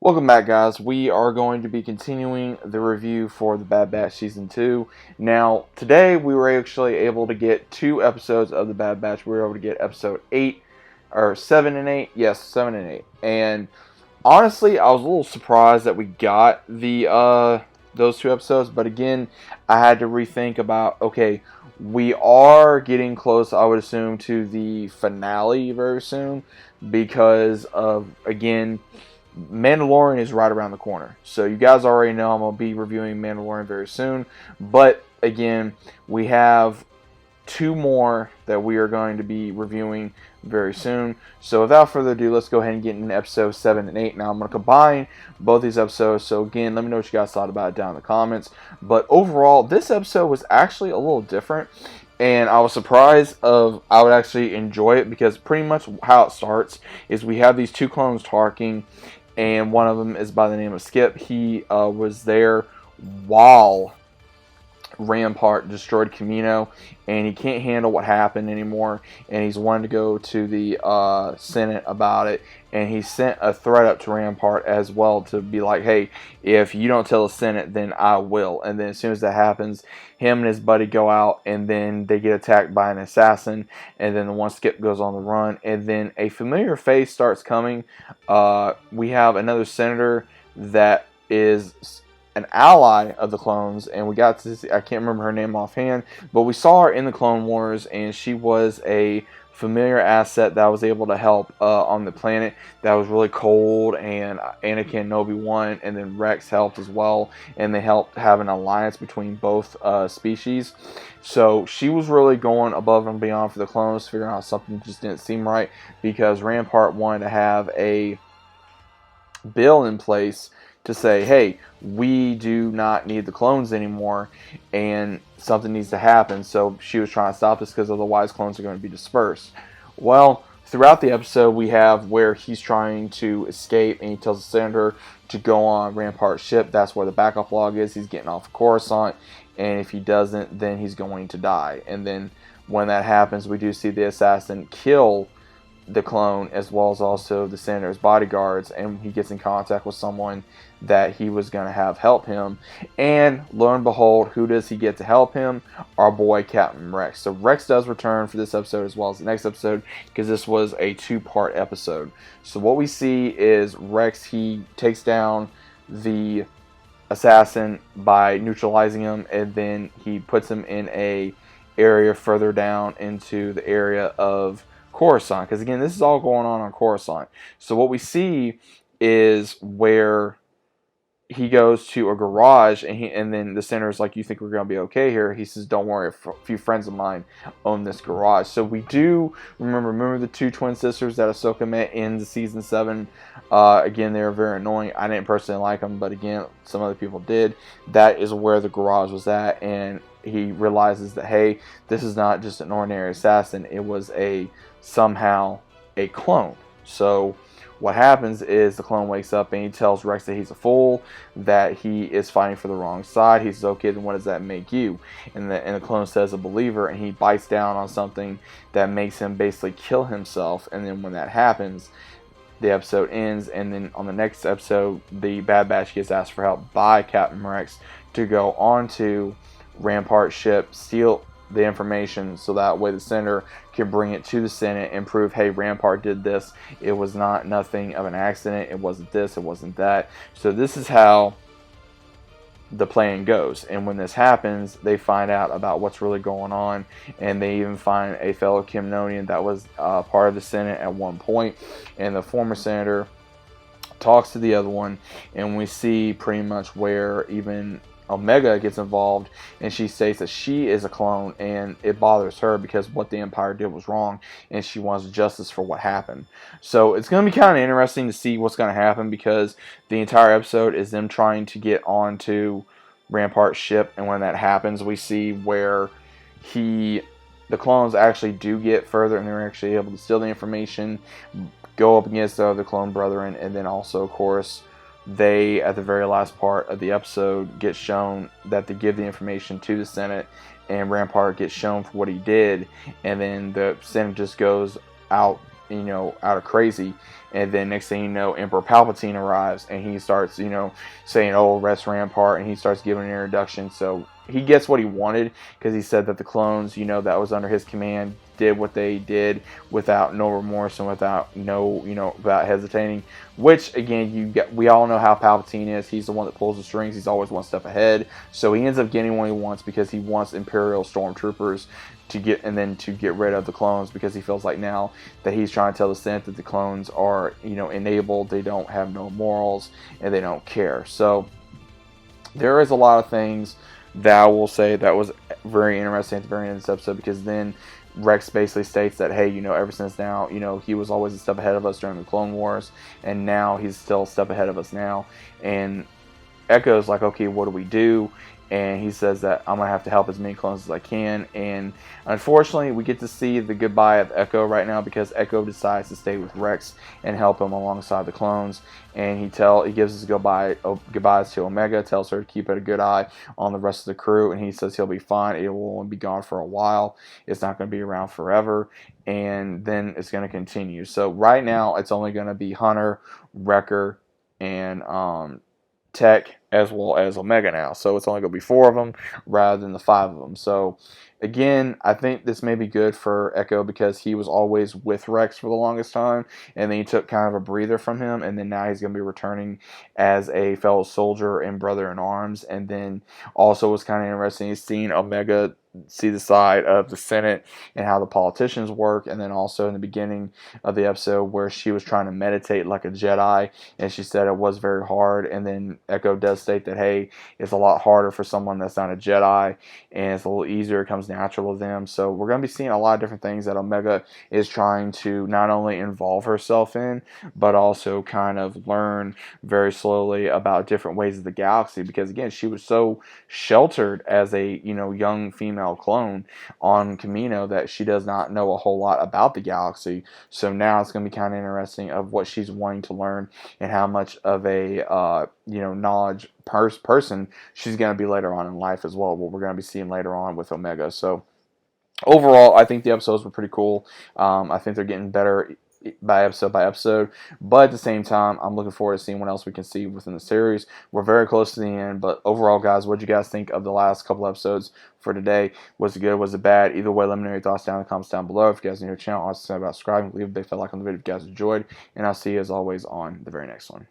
Welcome back, guys. We are going to be continuing the review for The Bad Batch Season 2. Now, today we were actually able to get 2 episodes of The Bad Batch. We were able to get episode 8, or 7 and 8. Yes, 7 and 8. And honestly, I was a little surprised that we got those 2 episodes. But again, I had to rethink about, okay, we are getting close, I would assume, to the finale very soon. Because of, again, Mandalorian is right around the corner. So you guys already know I'm going to be reviewing Mandalorian very soon. But again, we have 2 more that we are going to be reviewing very soon. So without further ado, let's go ahead and get into episode 7 and 8. Now I'm going to combine both these episodes. So again, let me know what you guys thought about it down in the comments. But overall, this episode was actually a little different. And I was surprised I would actually enjoy it, because pretty much how it starts is we have these 2 clones talking, and one of them is by the name of Skip. He was there while Rampart destroyed Camino, and he can't handle what happened anymore, and he's wanting to go to the Senate about it, and he sent a threat up to Rampart as well to be like, hey, if you don't tell the Senate, then I will. And then as soon as that happens, him and his buddy go out, and then they get attacked by an assassin, and then the one Skip goes on the run, and then a familiar face starts coming. We have another senator that is an ally of the clones, and we got to see, I can't remember her name offhand, but we saw her in the Clone Wars, and she was a familiar asset that was able to help on the planet that was really cold, and Anakin and Obi-Wan and then Rex helped as well, and they helped have an alliance between both species. So she was really going above and beyond for the clones, figuring out something just didn't seem right, because Rampart wanted to have a bill in place to say, hey, we do not need the clones anymore, and something needs to happen. So she was trying to stop this, because otherwise clones are going to be dispersed. Well, throughout the episode, we have where he's trying to escape, and he tells the senator to go on Rampart's ship. That's where the backup log is. He's getting off of Coruscant, and if he doesn't, then he's going to die. And then when that happens, we do see the assassin kill the clone, as well as also the senator's bodyguards, and he gets in contact with someone that he was going to have help him, and lo and behold, who does he get to help him? Our boy Captain Rex. So Rex does return for this episode as well as the next episode, because this was a 2-part episode. So what we see is Rex, he takes down the assassin by neutralizing him, and then he puts him in a area further down into the area of Coruscant, because again, this is all going on Coruscant. So what we see is where he goes to a garage, and then the senator's like, you think we're going to be okay here? He says, don't worry, a few friends of mine own this garage. So we do remember the 2 twin sisters that Ahsoka met in the season 7. Again, they were very annoying. I didn't personally like them, but again, some other people did. That is where the garage was at, and he realizes that, hey, this is not just an ordinary assassin. It was somehow a clone. So what happens is the clone wakes up, and he tells Rex that he's a fool, that he is fighting for the wrong side. He says, okay, then what does that make you? And the clone says a believer, and he bites down on something that makes him basically kill himself. And then when that happens, the episode ends, and then on the next episode, the Bad Batch gets asked for help by Captain Rex to go onto Rampart's ship, steal the information, so that way the senator can bring it to the Senate and prove, hey, Rampart did this. It was nothing of an accident. It wasn't this. It wasn't that. So this is how the plan goes. And when this happens, they find out about what's really going on, and they even find a fellow Kimnonian that was part of the Senate at one point, and the former senator talks to the other one, and we see pretty much where even Omega gets involved, and she states that she is a clone, and it bothers her because what the Empire did was wrong, and she wants justice for what happened. So it's going to be kind of interesting to see what's going to happen, because the entire episode is them trying to get onto Rampart's ship, and when that happens, we see where the clones actually do get further, and they're actually able to steal the information, go up against the other clone brethren, and then also, of course, they, at the very last part of the episode, get shown that they give the information to the Senate, and Rampart gets shown for what he did, and then the Senate just goes out out of crazy. And then next thing you know, Emperor Palpatine arrives and he starts, saying, "Oh, rest Rampart," and he starts giving an introduction. So he gets what he wanted because he said that the clones, that was under his command, did what they did without no remorse and without without hesitating. Which again, we all know how Palpatine is. He's the one that pulls the strings. He's always one step ahead. So he ends up getting what he wants because he wants Imperial stormtroopers to get rid of the clones, because he feels like now that he's trying to tell the Senate that the clones are enabled, they don't have no morals, and they don't care. So there is a lot of things that I will say that was very interesting at the very end of this episode, because then Rex basically states that, hey, ever since now, he was always a step ahead of us during the Clone Wars, and now he's still a step ahead of us now. And Echo's like, okay, what do we do? And he says that I'm going to have to help as many clones as I can. And unfortunately, we get to see the goodbye of Echo right now, because Echo decides to stay with Rex and help him alongside the clones. And he gives his goodbyes to Omega, tells her to keep a good eye on the rest of the crew. And he says he'll be fine. It will only be gone for a while. It's not going to be around forever. And then it's going to continue. So right now, it's only going to be Hunter, Wrecker, and Tech, as well as Omega now. So it's only going to be 4 of them rather than the 5 of them. So again, I think this may be good for Echo, because he was always with Rex for the longest time, and then he took kind of a breather from him, and then now he's going to be returning as a fellow soldier and brother in arms. And then also was kind of interesting seeing Omega see the side of the Senate and how the politicians work. And then also in the beginning of the episode where she was trying to meditate like a Jedi, and she said it was very hard. And then Echo does state that, hey, it's a lot harder for someone that's not a Jedi, and it's a little easier, it comes natural to them. So we're going to be seeing a lot of different things that Omega is trying to not only involve herself in, but also kind of learn very slowly about different ways of the galaxy, because again, she was so sheltered as a young female clone on Kamino that she does not know a whole lot about the galaxy. So now it's going to be kind of interesting of what she's wanting to learn, and how much of a knowledge person she's going to be later on in life as well, what we're going to be seeing later on with Omega. So overall, I think the episodes were pretty cool. I think they're getting better by episode, but at the same time, I'm looking forward to seeing what else we can see within the series. We're very close to the end, but overall, guys, what did you guys think of the last couple episodes for today? Was it good? Was it bad? Either way, let me know your thoughts down in the comments down below. If you guys are new to the channel, also say about subscribing, leave a big fat like on the video if you guys enjoyed, and I'll see you as always on the very next one.